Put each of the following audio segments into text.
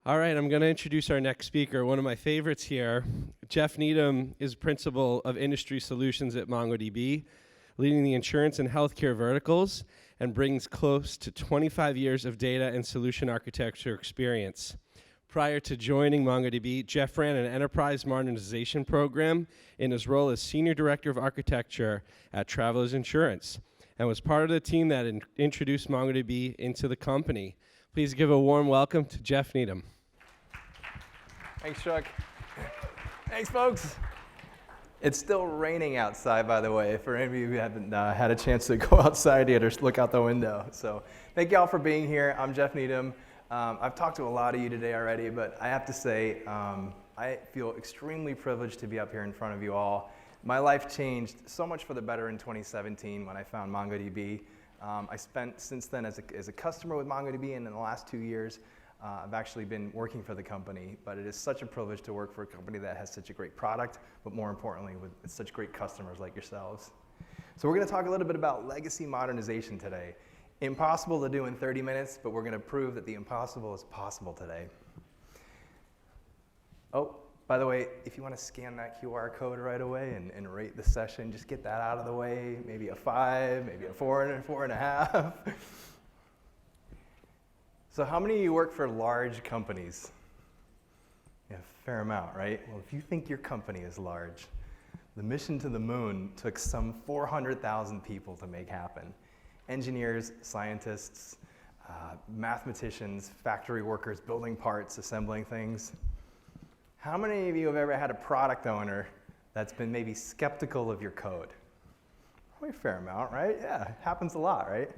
All right, I'm going to introduce our next speaker, one of my favorites here. Jeff Needham is Principal of Industry Solutions at MongoDB, leading the insurance and healthcare verticals, and brings close to 25 years of data and solution architecture experience. Prior to joining MongoDB, Jeff ran an enterprise modernization program in his role as Senior Director of Architecture at Travelers Insurance, and was part of the team that introduced MongoDB into the company. Please give a warm welcome to Jeff Needham. Thanks, Chuck. Thanks, folks. It's still raining outside, by the way, for any of you who haven't had a chance to go outside yet or look out the window. So thank you all for being here. I'm Jeff Needham. I've talked to a lot of you today already, but I have to say I feel extremely privileged to be up here in front of you all. My life changed so much for the better in 2017 when I found MongoDB. I spent since then as a customer with MongoDB, and in the last 2 years, I've actually been working for the company, but it is such a privilege to work for a company that has such a great product, but more importantly, with such great customers like yourselves. So we're going to talk a little bit about legacy modernization today. Impossible to do in 30 minutes, but we're going to prove that the impossible is possible today. Oh, by the way, if you want to scan that QR code right away and rate the session, just get that out of the way, maybe a 5, maybe a 4 and a 4.5. So how many of you work for large companies? Yeah, a fair amount, right? Well, if you think your company is large, the mission to the moon took some 400,000 people to make happen. Engineers, scientists, mathematicians, factory workers, building parts, assembling things. How many of you have ever had a product owner that's been maybe skeptical of your code? Probably a fair amount, right? Yeah, happens a lot, right?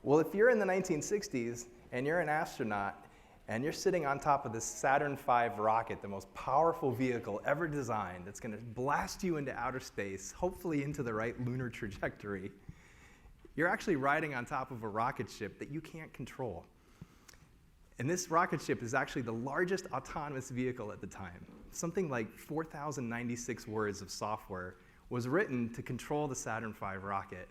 Well, if you're in the 1960s, and you're an astronaut, and you're sitting on top of this Saturn V rocket, the most powerful vehicle ever designed, that's going to blast you into outer space, hopefully into the right lunar trajectory, you're actually riding on top of a rocket ship that you can't control. And this rocket ship is actually the largest autonomous vehicle at the time. Something like 4,096 words of software was written to control the Saturn V rocket.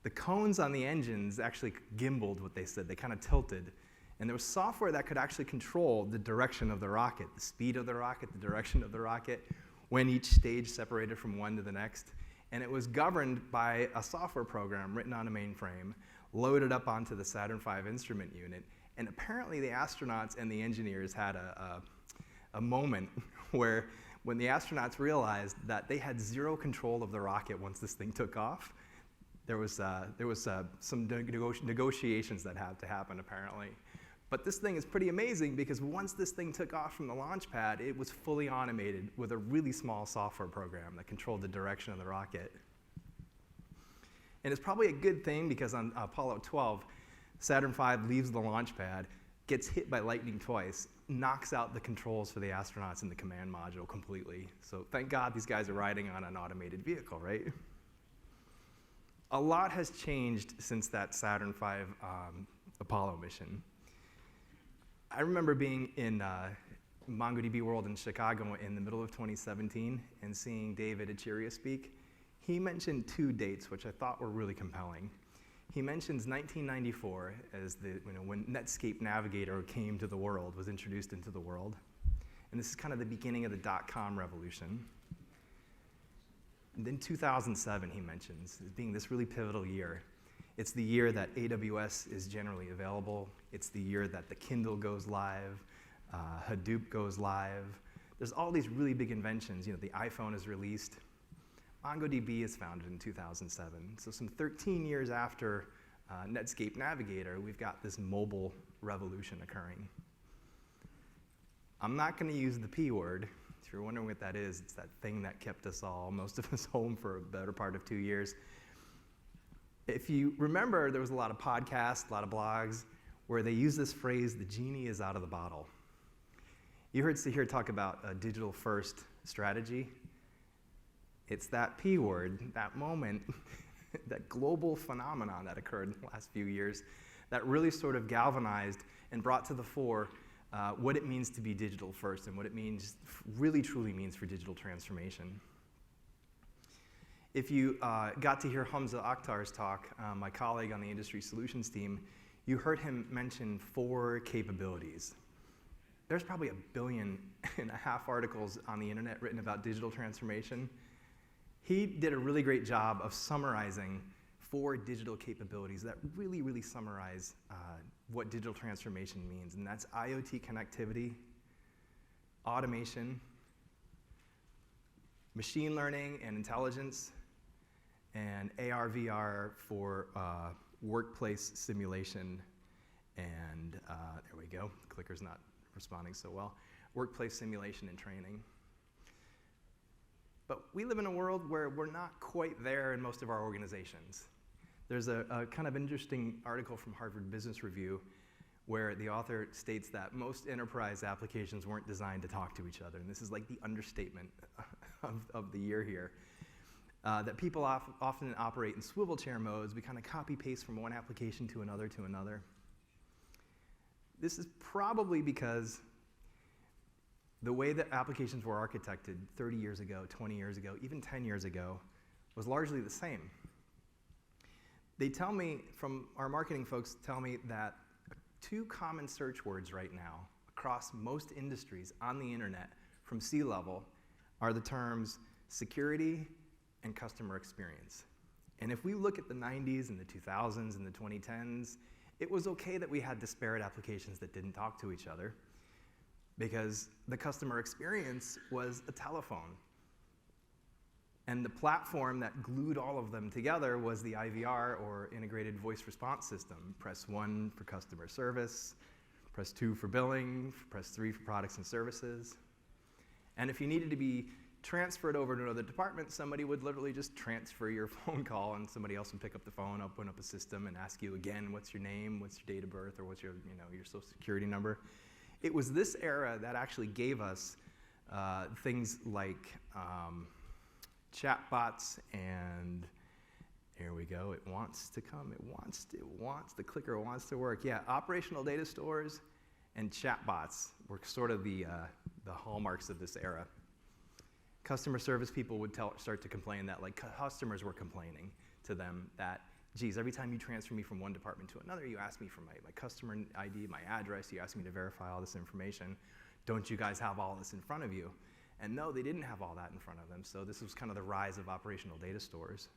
The cones on the engines actually gimbaled, what they said. They kind of tilted. And there was software that could actually control the direction of the rocket, the speed of the rocket, the direction of the rocket, when each stage separated from one to the next. And it was governed by a software program written on a mainframe, loaded up onto the Saturn V instrument unit. And apparently the astronauts and the engineers had a moment where when the astronauts realized that they had zero control of the rocket once this thing took off, there was some negotiations that had to happen, apparently. But this thing is pretty amazing because once this thing took off from the launch pad, it was fully automated with a really small software program that controlled the direction of the rocket. And it's probably a good thing because on Apollo 12, Saturn V leaves the launch pad, gets hit by lightning twice, knocks out the controls for the astronauts in the command module completely. So thank God these guys are riding on an automated vehicle, right? A lot has changed since that Saturn V Apollo mission. I remember being in MongoDB World in Chicago in the middle of 2017 and seeing David Acheria speak. He mentioned 2 dates which I thought were really compelling. He mentions 1994 as when Netscape Navigator came to the world, was introduced into the world. And this is kind of the beginning of the .com revolution. And then 2007, he mentions, as being this really pivotal year. It's the year that AWS is generally available. It's the year that the Kindle goes live, Hadoop goes live. There's all these really big inventions. The iPhone is released. MongoDB is founded in 2007. So some 13 years after Netscape Navigator, we've got this mobile revolution occurring. I'm not going to use the P word. If you're wondering what that is, it's that thing that kept us all, most of us, home for a better part of 2 years. If you remember, there was a lot of podcasts, a lot of blogs, where they use this phrase, the genie is out of the bottle. You heard Sahir talk about a digital-first strategy. It's that P word, that moment, that global phenomenon that occurred in the last few years that really sort of galvanized and brought to the fore what it means to be digital first and what it means, really truly means for digital transformation. If you got to hear Hamza Akhtar's talk, my colleague on the industry solutions team, you heard him mention 4 capabilities. there's probably 1.5 billion articles on the internet written about digital transformation. He did a really great job of summarizing 4 digital capabilities that really, really summarize what digital transformation means, and that's IoT connectivity, automation, machine learning and intelligence, and AR, VR for workplace simulation, and there we go, the clicker's not responding so well, workplace simulation and training. But we live in a world where we're not quite there in most of our organizations. There's a kind of interesting article from Harvard Business Review where the author states that most enterprise applications weren't designed to talk to each other, and this is like the understatement of the year here. That people often operate in swivel chair modes. We kind of copy paste from one application to another to another. This is probably because the way that applications were architected 30 years ago, 20 years ago, even 10 years ago, was largely the same. They tell me, from our marketing folks tell me that 2 common search words right now across most industries on the internet from C-level are the terms security and customer experience. And if we look at the 90s and the 2000s and the 2010s, it was okay that we had disparate applications that didn't talk to each other because the customer experience was a telephone. And the platform that glued all of them together was the IVR, or integrated voice response system. Press 1 for customer service, press 2 for billing, press 3 for products and services. And if you needed to be transferred over to another department, somebody would literally just transfer your phone call, and somebody else would pick up the phone, open up a system, and ask you again, what's your name, what's your date of birth, or what's your social security number. It was this era that actually gave us things like chatbots, and here we go, it wants to come, the clicker wants to work. Yeah, operational data stores and chatbots were sort of the hallmarks of this era. Customer service people would start to complain that, like, customers were complaining to them that, geez, every time you transfer me from one department to another, you ask me for my customer ID, my address, you ask me to verify all this information. Don't you guys have all this in front of you? And no, they didn't have all that in front of them, so this was kind of the rise of operational data stores.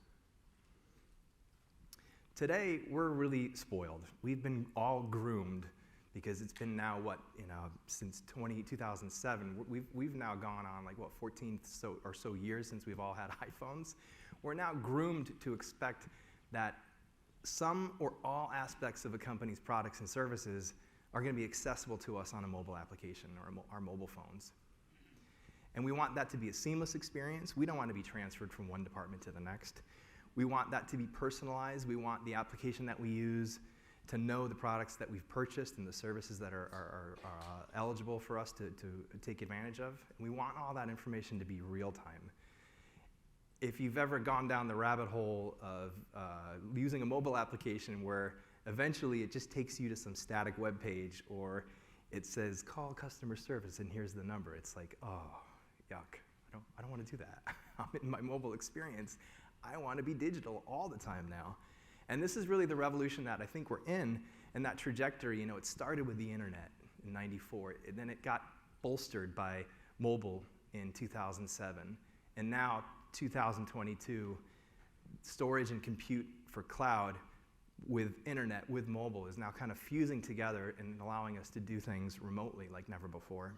Today, we're really spoiled. We've been all groomed because it's been now, since 2007, we've now gone on 14 or so years since we've all had iPhones. We're now groomed to expect that some or all aspects of a company's products and services are going to be accessible to us on a mobile application or our mobile phones. And we want that to be a seamless experience. We don't want to be transferred from one department to the next. We want that to be personalized. We want the application that we use to know the products that we've purchased and the services that are eligible for us to take advantage of. And we want all that information to be real time. If you've ever gone down the rabbit hole of using a mobile application where eventually it just takes you to some static web page, or it says call customer service and here's the number, it's like, oh, yuck, I don't want to do that. I'm in my mobile experience. I want to be digital all the time now. And this is really the revolution that I think we're in, and that trajectory, it started with the internet in '94, and then it got bolstered by mobile in 2007, and now 2022, storage and compute for cloud with internet, with mobile, is now kind of fusing together and allowing us to do things remotely like never before.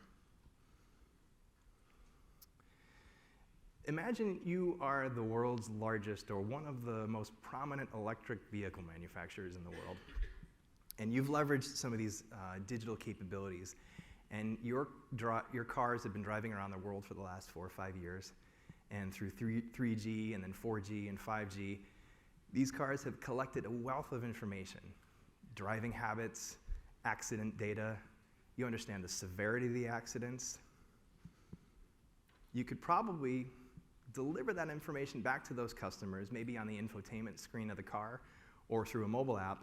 Imagine you are the world's largest or one of the most prominent electric vehicle manufacturers in the world, and you've leveraged some of these digital capabilities, and your cars have been driving around the world for the last 4 or 5 years, and through 3G and then 4G and 5G, these cars have collected a wealth of information, driving habits, accident data. You understand the severity of the accidents. You could probably deliver that information back to those customers, maybe on the infotainment screen of the car or through a mobile app.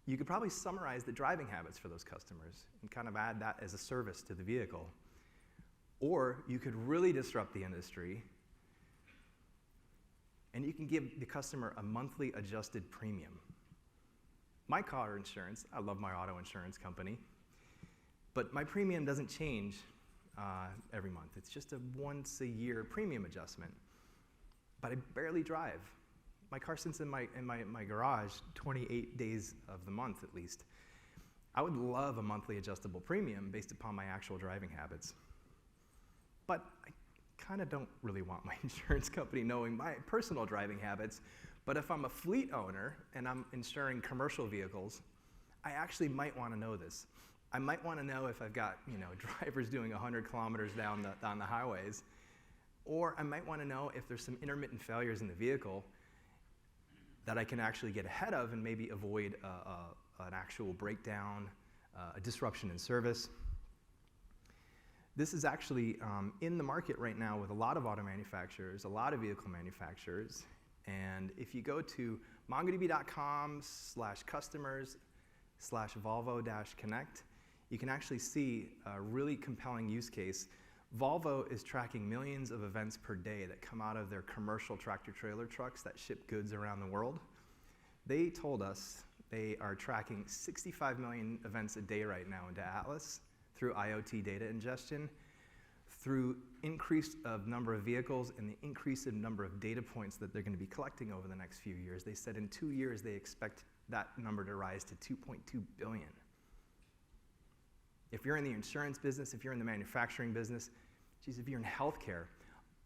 You could probably summarize the driving habits for those customers and kind of add that as a service to the vehicle. Or you could really disrupt the industry, and you can give the customer a monthly adjusted premium. My car insurance, I love my auto insurance company, But my premium doesn't change every month. It's just a once a year premium adjustment. But I barely drive. My car sits in my garage 28 days of the month at least. I would love a monthly adjustable premium based upon my actual driving habits. But I kind of don't really want my insurance company knowing my personal driving habits. But if I'm a fleet owner and I'm insuring commercial vehicles, I actually might want to know this. I might want to know if I've got drivers doing 100 kilometers down the highways, or I might want to know if there's some intermittent failures in the vehicle that I can actually get ahead of and maybe avoid an actual breakdown, a disruption in service. This is actually in the market right now with a lot of auto manufacturers, a lot of vehicle manufacturers, and if you go to mongodb.com/customers/Volvo-Connect, you can actually see a really compelling use case. Volvo is tracking millions of events per day that come out of their commercial tractor-trailer trucks that ship goods around the world. They told us they are tracking 65 million events a day right now into Atlas through IoT data ingestion, through increase of number of vehicles and the increase in number of data points that they're going to be collecting over the next few years. They said in 2 years they expect that number to rise to 2.2 billion. If you're in the insurance business, if you're in the manufacturing business, geez, if you're in healthcare,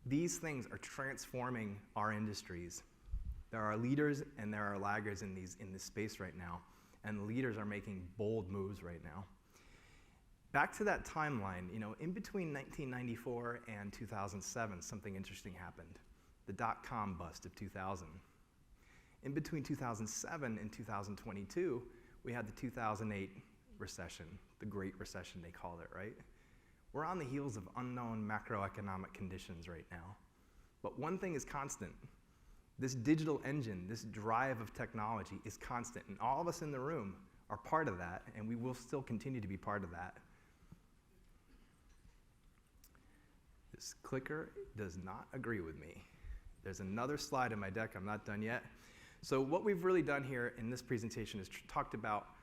these things are transforming our industries. There are leaders and there are laggards in this space right now, and the leaders are making bold moves right now. Back to that timeline, in between 1994 and 2007, something interesting happened. The dot-com bust of 2000. In between 2007 and 2022, we had the 2008 recession, the Great Recession they called it, right? We're on the heels of unknown macroeconomic conditions right now. But one thing is constant. This digital engine, this drive of technology is constant, and all of us in the room are part of that, and we will still continue to be part of that. This clicker does not agree with me. There's another slide in my deck, I'm not done yet. So what we've really done here in this presentation is talked about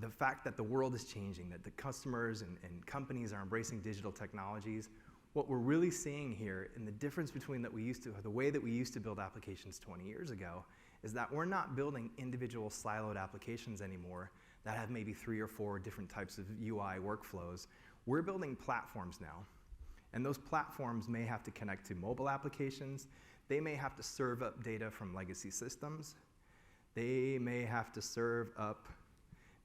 the fact that the world is changing, that the customers and companies are embracing digital technologies. What we're really seeing here, and the difference between the way that we used to build applications 20 years ago, is that we're not building individual siloed applications anymore that have maybe 3 or 4 different types of UI workflows. We're building platforms now. And those platforms may have to connect to mobile applications. They may have to serve up data from legacy systems. They may have to serve up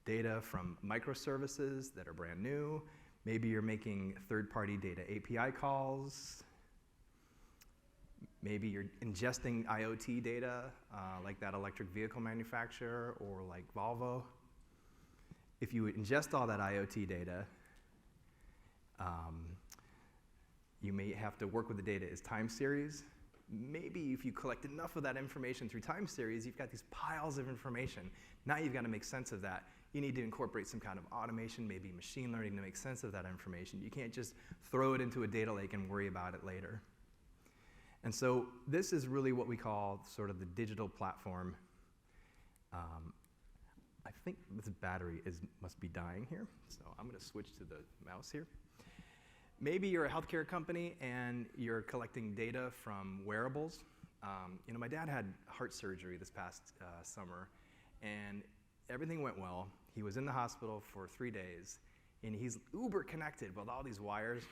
data from microservices that are brand new. Maybe you're making third-party data API calls. Maybe you're ingesting IoT data, like that electric vehicle manufacturer or like Volvo. If you ingest all that IoT data, you may have to work with the data as time series. Maybe if you collect enough of that information through time series, you've got these piles of information. Now you've got to make sense of that. You need to incorporate some kind of automation, maybe machine learning to make sense of that information. You can't just throw it into a data lake and worry about it later. And so this is really what we call sort of the digital platform. I think this battery must be dying here, so I'm going to switch to the mouse here. Maybe you're a healthcare company and you're collecting data from wearables. My dad had heart surgery this past summer, and everything went well. He was in the hospital for 3 days, and he's uber connected with all these wires.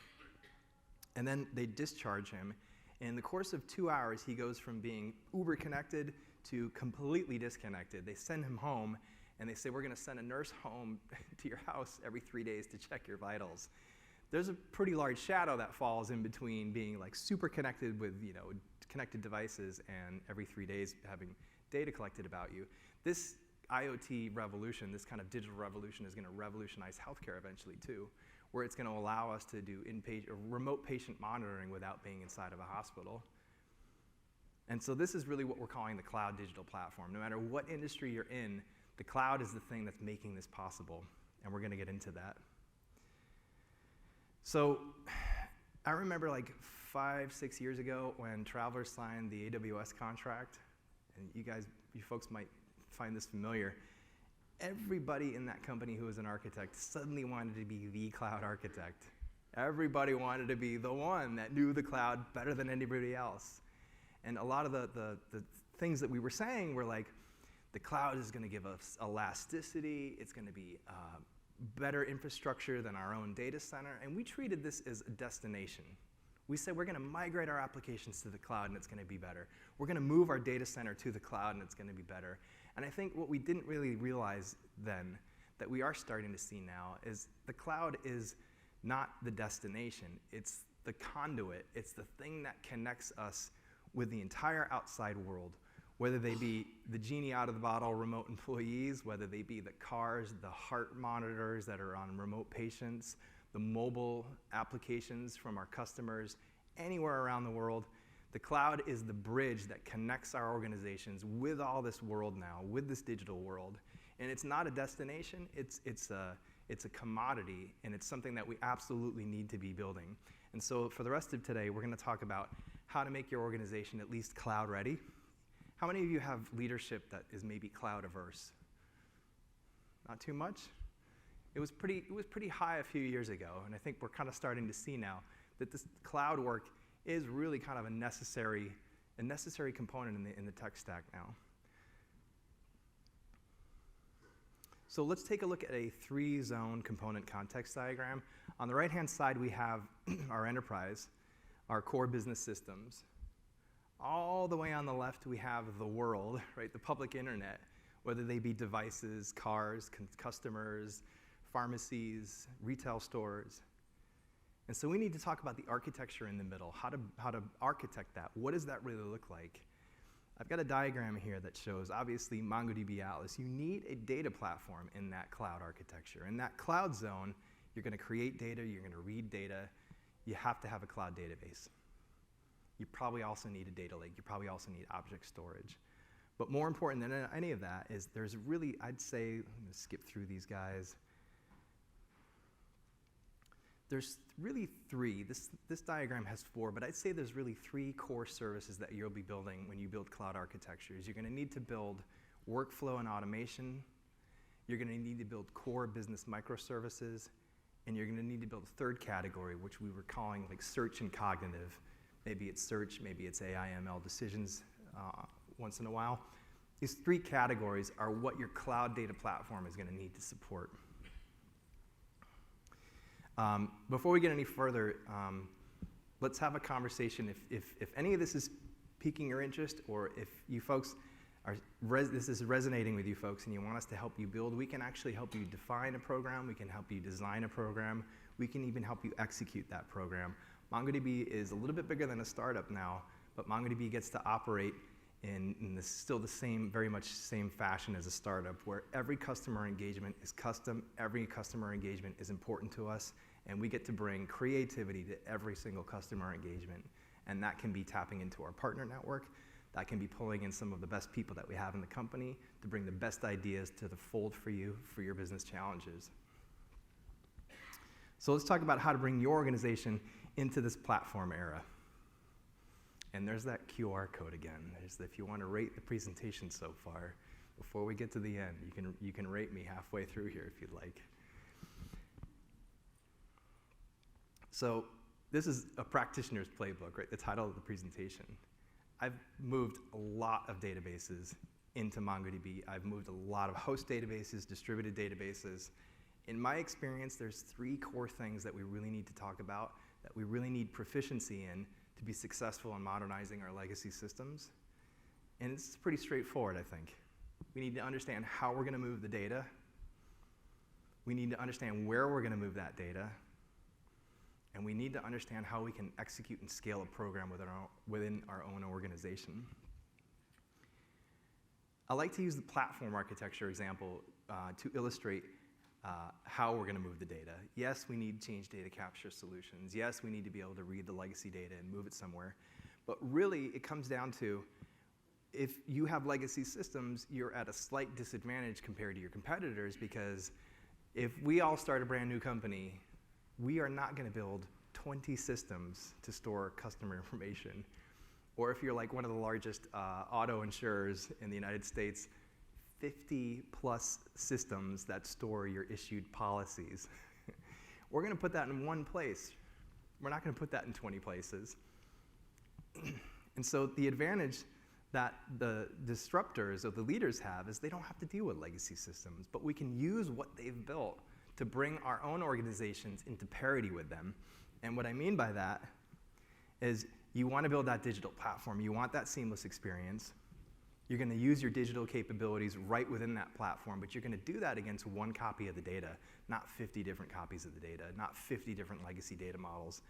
And then they discharge him. And in the course of 2 hours, he goes from being uber connected to completely disconnected. They send him home, and they say, we're going to send a nurse home to your house every 3 days to check your vitals. There's a pretty large shadow that falls in between being like super connected with connected devices and every 3 days having data collected about you. This IoT revolution, this kind of digital revolution, is going to revolutionize healthcare eventually too, where it's going to allow us to do remote patient monitoring without being inside of a hospital. And so this is really what we're calling the cloud digital platform. No matter what industry you're in, the cloud is the thing that's making this possible, and we're going to get into that. So I remember like 5-6 years ago when Travelers signed the AWS contract, and you folks might find this familiar. everybody in that company who was an architect suddenly wanted to be the cloud architect. Everybody wanted to be the one that knew the cloud better than anybody else. And a lot of the things that we were saying were like, the cloud is going to give us elasticity, it's going to be better infrastructure than our own data center, and we treated this as a destination. We said we're going to migrate our applications to the cloud and it's going to be better. We're going to move our data center to the cloud and it's going to be better. And I think what we didn't really realize then, that we are starting to see now, is the cloud is not the destination. It's the conduit. It's the thing that connects us with the entire outside world, whether they be the genie out of the bottle remote employees, whether they be the cars, the heart monitors that are on remote patients, the mobile applications from our customers, anywhere around the world. The cloud is the bridge that connects our organizations with all this world now, with this digital world. And it's not a destination, it's a commodity, and it's something that we absolutely need to be building. And so for the rest of today, we're going to talk about how to make your organization at least cloud ready. How many of you have leadership that is maybe cloud averse? Not too much? It was pretty high a few years ago, and I think we're kind of starting to see now that this cloud work is really kind of a necessary component in the tech stack now. So let's take a look at a 3-zone component context diagram. On the right-hand side, we have our enterprise, our core business systems. All the way on the left, we have the world, right, the public internet, whether they be devices, cars, customers, pharmacies, retail stores. And so we need to talk about the architecture in the middle, how to architect that. What does that really look like? I've got a diagram here that shows, obviously, MongoDB Atlas. You need a data platform in that cloud architecture. In that cloud zone, you're going to create data, you're going to read data. You have to have a cloud database. You probably also need a data lake. You probably also need object storage. But more important than any of that is there's really, I'd say, I'm going to skip through these guys. There's really 3. This diagram has 4, but I'd say there's really 3 core services that you'll be building when you build cloud architectures. You're going to need to build workflow and automation. You're going to need to build core business microservices. And you're going to need to build a 3rd category, which we were calling like search and cognitive. Maybe it's search, maybe it's AI, ML decisions once in a while. These 3 categories are what your cloud data platform is going to need to support. Before we get any further, let's have a conversation. If any of this is piquing your interest, or if you folks this is resonating with you folks and you want us to help you build, we can actually help you define a program, we can help you design a program, we can even help you execute that program. MongoDB is a little bit bigger than a startup now, but MongoDB gets to operate in still the same, very much same fashion as a startup, where every customer engagement is custom, every customer engagement is important to us, and we get to bring creativity to every single customer engagement. And that can be tapping into our partner network, that can be pulling in some of the best people that we have in the company to bring the best ideas to the fold for you, for your business challenges. So let's talk about how to bring your organization into this platform era. And there's that QR code again. If you want to rate the presentation so far, before we get to the end, you can rate me halfway through here if you'd like. So this is a practitioner's playbook, right? The title of the presentation. I've moved a lot of databases into MongoDB. I've moved a lot of host databases, distributed databases. In my experience, there's 3 core things that we really need to talk about, that we really need proficiency in to be successful in modernizing our legacy systems. And it's pretty straightforward, I think. We need to understand how we're going to move the data. We need to understand where we're going to move that data. And we need to understand how we can execute and scale a program within our own organization. I like to use the platform architecture example to illustrate how we're going to move the data. Yes, we need change data capture solutions. Yes, we need to be able to read the legacy data and move it somewhere. But really, it comes down to, if you have legacy systems, you're at a slight disadvantage compared to your competitors, because if we all start a brand new company, we are not going to build 20 systems to store customer information. Or if you're like one of the largest auto insurers in the United States, 50 plus systems that store your issued policies. We're going to put that in one place. We're not going to put that in 20 places. And so the advantage that the disruptors or the leaders have is they don't have to deal with legacy systems, but we can use what they've built to bring our own organizations into parity with them. And what I mean by that is you want to build that digital platform. You want that seamless experience. You're going to use your digital capabilities right within that platform, but you're going to do that against one copy of the data, not 50 different copies of the data, not 50 different legacy data models.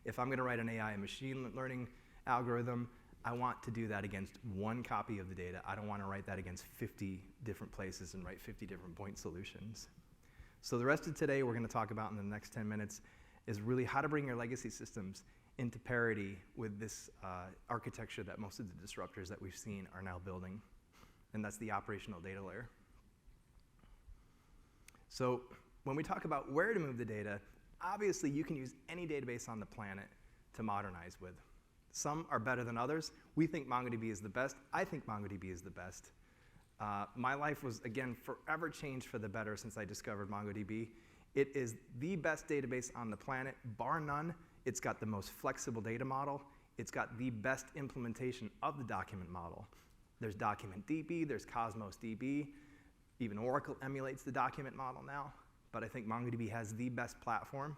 If I'm going to write an AI and machine learning algorithm, I want to do that against one copy of the data. I don't want to write that against 50 different places and write 50 different point solutions. So the rest of today we're going to talk about in the next 10 minutes is really how to bring your legacy systems into parity with this architecture that most of the disruptors that we've seen are now building, and that's the operational data layer. So when we talk about where to move the data, obviously you can use any database on the planet to modernize with. Some are better than others. We think MongoDB is the best. I think MongoDB is the best. My life was, again, forever changed for the better since I discovered MongoDB. It is the best database on the planet, bar none. It's got the most flexible data model. It's got the best implementation of the document model. There's DocumentDB, there's Cosmos DB. Even Oracle emulates the document model now. But I think MongoDB has the best platform,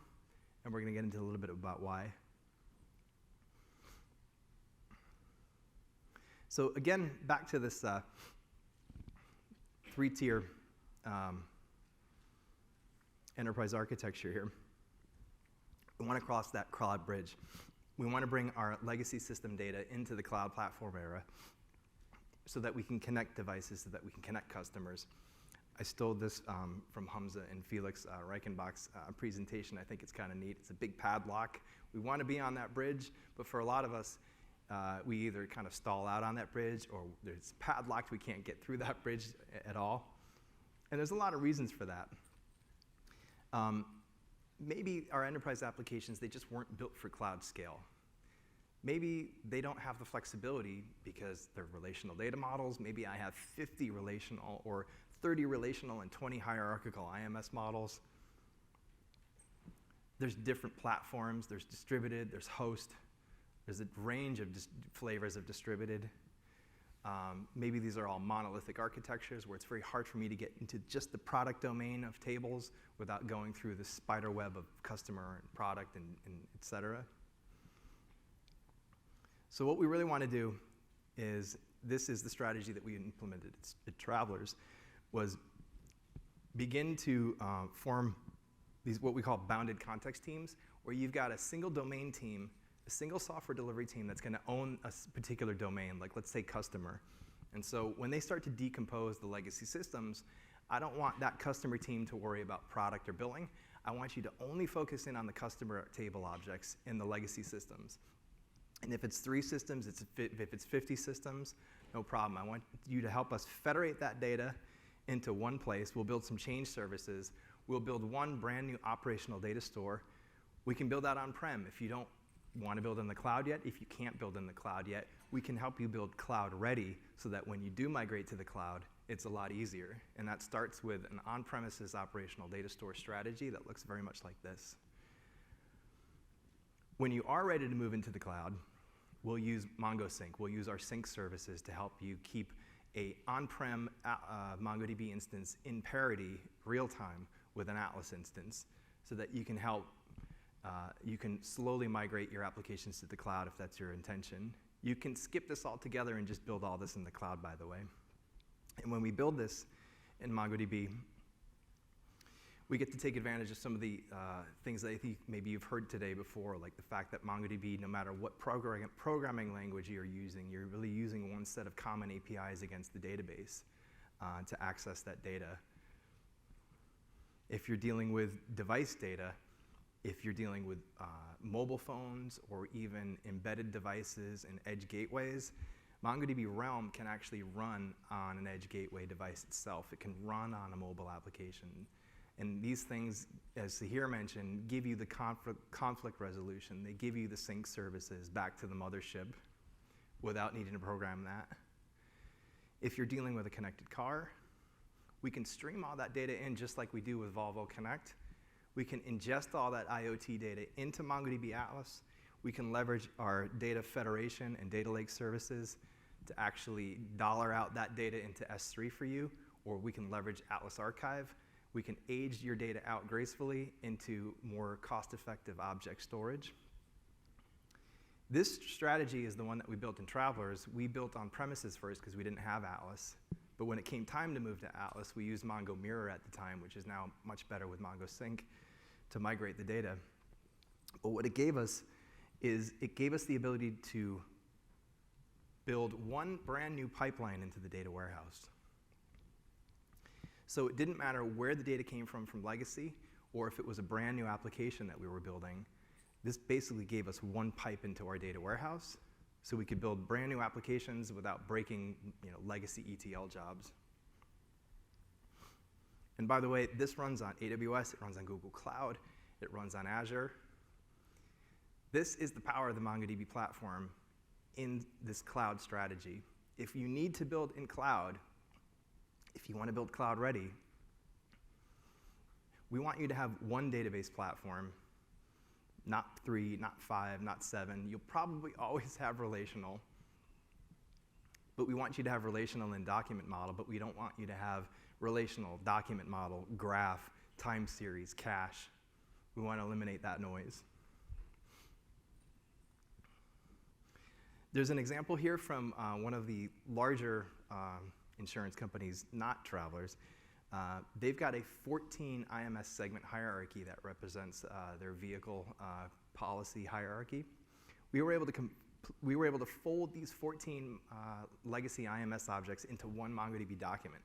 and we're going to get into a little bit about why. So again, back to this three-tier enterprise architecture here. We want to cross that cloud bridge. We want to bring our legacy system data into the cloud platform era so that we can connect devices, so that we can connect customers. I stole this from Hamza and Felix Reichenbach's presentation. I think it's kind of neat. It's a big padlock. We want to be on that bridge, but for a lot of us, we either kind of stall out on that bridge or it's padlocked. We can't get through that bridge at all. And there's a lot of reasons for that. Maybe our enterprise applications, they just weren't built for cloud scale. Maybe they don't have the flexibility because they're relational data models. Maybe I have 50 relational or 30 relational and 20 hierarchical IMS models. There's different platforms. There's distributed, there's host. There's a range of flavors of distributed. Maybe these are all monolithic architectures where it's very hard for me to get into just the product domain of tables without going through the spider web of customer and product and et cetera. So what we really want to do is, this is the strategy that we implemented at Travelers, was begin to form these what we call bounded context teams, where you've got a single domain team, a single software delivery team that's going to own a particular domain, like let's say customer. And so when they start to decompose the legacy systems, I don't want that customer team to worry about product or billing. I want you to only focus in on the customer table objects in the legacy systems. And if it's 3 systems, if it's 50 systems, no problem. I want you to help us federate that data into one place. We'll build some change services. We'll build one brand new operational data store. We can build that on-prem if you don't want to build in the cloud yet. If you can't build in the cloud yet, we can help you build cloud ready so that when you do migrate to the cloud, it's a lot easier. And that starts with an on-premises operational data store strategy that looks very much like this. When you are ready to move into the cloud, we'll use MongoSync. We'll use our sync services to help you keep a on-prem MongoDB instance in parity real time with an Atlas instance so that you can help you can slowly migrate your applications to the cloud if that's your intention. You can skip this altogether and just build all this in the cloud, by the way. And when we build this in MongoDB, we get to take advantage of some of the things that I think maybe you've heard today before, like the fact that MongoDB, no matter what programming language you're really using one set of common APIs against the database to access that data. If you're dealing with device data, if you're dealing with mobile phones or even embedded devices and edge gateways, MongoDB Realm can actually run on an edge gateway device itself. It can run on a mobile application. And these things, as Sahir mentioned, give you the conflict resolution. They give you the sync services back to the mothership without needing to program that. If you're dealing with a connected car, We can stream all that data in just like we do with Volvo Connect. We can ingest all that IoT data into MongoDB Atlas. We can leverage our data federation and data lake services to actually dollar out that data into S3 for you, or we can leverage Atlas Archive. We can age your data out gracefully into more cost-effective object storage. This strategy is the one that we built in Travelers. We built on premises first because we didn't have Atlas. But when it came time to move to Atlas, we used Mongo Mirror at the time, which is now much better with Mongo Sync, to migrate the data. But what it gave us is it gave us the ability to build one brand new pipeline into the data warehouse. So it didn't matter where the data came from legacy, or if it was a brand new application that we were building. This basically gave us one pipe into our data warehouse, so we could build brand new applications without breaking legacy ETL jobs. And by the way, this runs on AWS, it runs on Google Cloud, it runs on Azure. This is the power of the MongoDB platform in this cloud strategy. If you need to build in cloud, if you want to build cloud ready, we want you to have one database platform, not 3, not 5, not 7. You'll probably always have relational, but we want you to have relational and document model, but we don't want you to have relational, document model, graph, time series, cache. We want to eliminate that noise. There's an example here from one of the larger insurance companies, not Travelers. They've got a 14 IMS segment hierarchy that represents their vehicle policy hierarchy. We were able to fold these 14 legacy IMS objects into one MongoDB document,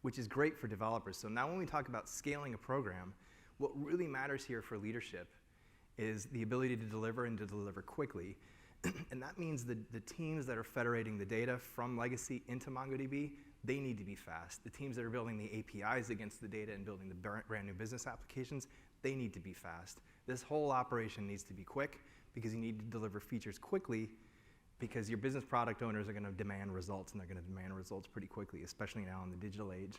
which is great for developers. So now when we talk about scaling a program, what really matters here for leadership is the ability to deliver and to deliver quickly. And that means the teams that are federating the data from legacy into MongoDB, they need to be fast. The teams that are building the APIs against the data and building the brand new business applications, they need to be fast. This whole operation needs to be quick because you need to deliver features quickly because your business product owners are going to demand results, and they're going to demand results pretty quickly, especially now in the digital age.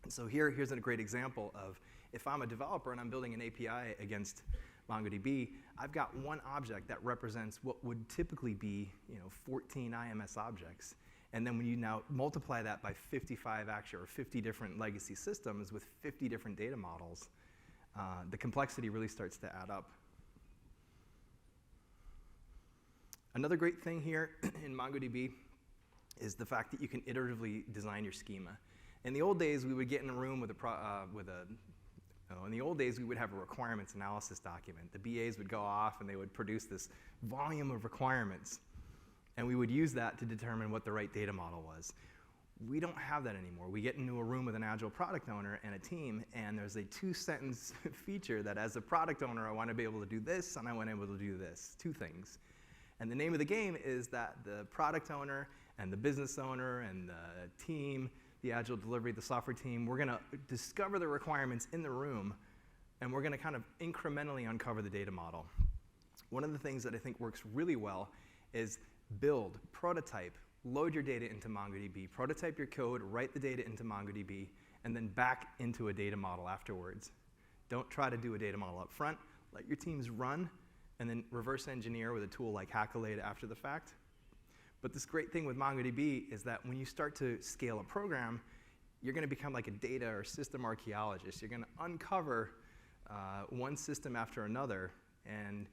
And so here's a great example of if I'm a developer and I'm building an API against MongoDB, I've got one object that represents what would typically be 14 IMS objects. And then when you now multiply that by 55 actual or 50 different legacy systems with 50 different data models, the complexity really starts to add up. Another great thing here in MongoDB is the fact that you can iteratively design your schema. In the old days, we would get in a room in the old days, we would have a requirements analysis document. The BAs would go off and they would produce this volume of requirements. And we would use that to determine what the right data model was. We don't have that anymore. We get into a room with an agile product owner and a team, and there's a 2-sentence feature that as a product owner, I want to be able to do this, and I want to be able to do this, 2 things. And the name of the game is that the product owner and the business owner and the team, the agile delivery, the software team, we're going to discover the requirements in the room, and we're going to kind of incrementally uncover the data model. One of the things that I think works really well is build, prototype, load your data into MongoDB, prototype your code, write the data into MongoDB, and then back into a data model afterwards. Don't try to do a data model up front. Let your teams run, and then reverse engineer with a tool like Accolade after the fact. But this great thing with MongoDB is that when you start to scale a program, you're going to become like a data or system archaeologist. You're going to uncover one system after another, and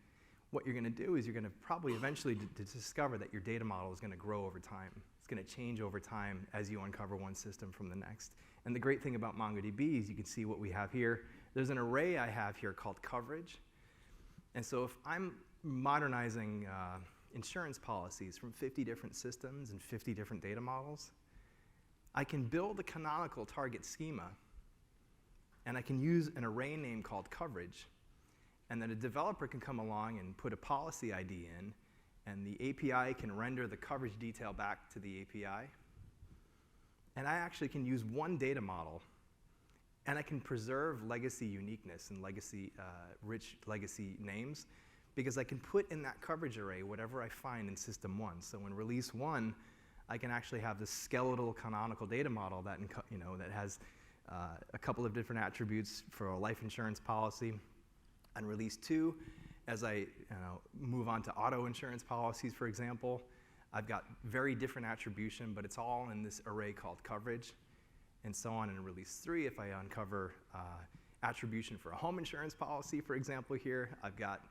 what you're going to do is you're going to probably eventually discover that your data model is going to grow over time. It's going to change over time as you uncover one system from the next. And the great thing about MongoDB is you can see what we have here. There's an array I have here called coverage. And so if I'm modernizing insurance policies from 50 different systems and 50 different data models, I can build a canonical target schema, and I can use an array name called coverage, and then a developer can come along and put a policy ID in, and the API can render the coverage detail back to the API. And I actually can use one data model, and I can preserve legacy uniqueness and rich legacy names, because I can put in that coverage array whatever I find in system 1. So in release 1, I can actually have this skeletal canonical data model that, that has a couple of different attributes for a life insurance policy. On release 2, as I move on to auto insurance policies, for example, I've got very different attribution, but it's all in this array called coverage. And so on in release 3, if I uncover attribution for a home insurance policy, for example here, I've got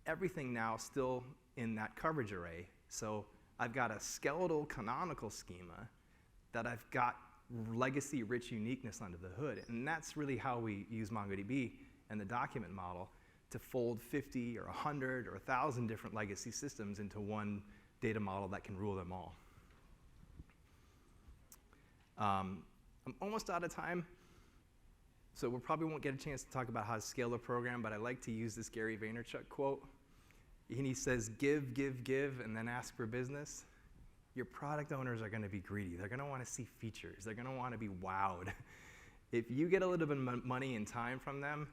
everything now still in that coverage array. So I've got a skeletal canonical schema that I've got legacy-rich uniqueness under the hood. And that's really how we use MongoDB and the document model to fold 50 or 100 or 1,000 different legacy systems into one data model that can rule them all. I'm almost out of time, so we probably won't get a chance to talk about how to scale a program, but I like to use this Gary Vaynerchuk quote. And he says, give, give, give, and then ask for business. Your product owners are going to be greedy. They're going to want to see features. They're going to want to be wowed. If you get a little bit of money and time from them,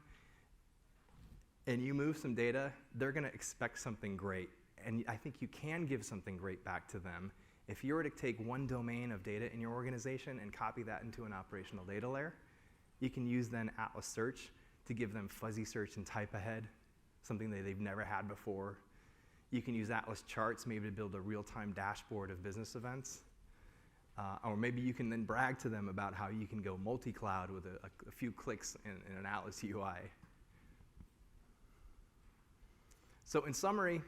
and you move some data, they're going to expect something great. And I think you can give something great back to them. If you were to take one domain of data in your organization and copy that into an operational data layer, you can use then Atlas Search to give them fuzzy search and type ahead, something that they've never had before. You can use Atlas Charts maybe to build a real-time dashboard of business events. Or maybe you can then brag to them about how you can go multi-cloud with a few clicks in an Atlas UI. So in summary,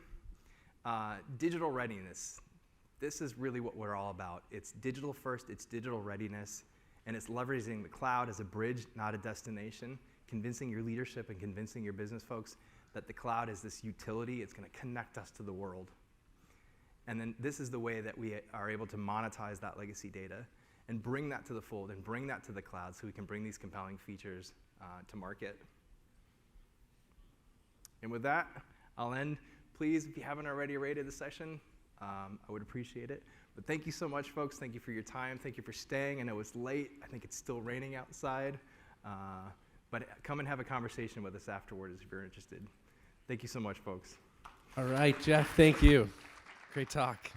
digital readiness. This is really what we're all about. It's digital first, it's digital readiness, and it's leveraging the cloud as a bridge, not a destination, convincing your leadership and convincing your business folks that the cloud is this utility. It's going to connect us to the world. And then this is the way that we are able to monetize that legacy data and bring that to the fold and bring that to the cloud so we can bring these compelling features to market. And with that, I'll end. Please, if you haven't already rated the session, I would appreciate it. But thank you so much, folks. Thank you for your time. Thank you for staying. I know it's late. I think it's still raining outside. But come and have a conversation with us afterwards if you're interested. Thank you so much, folks. All right, Jeff, thank you. Great talk.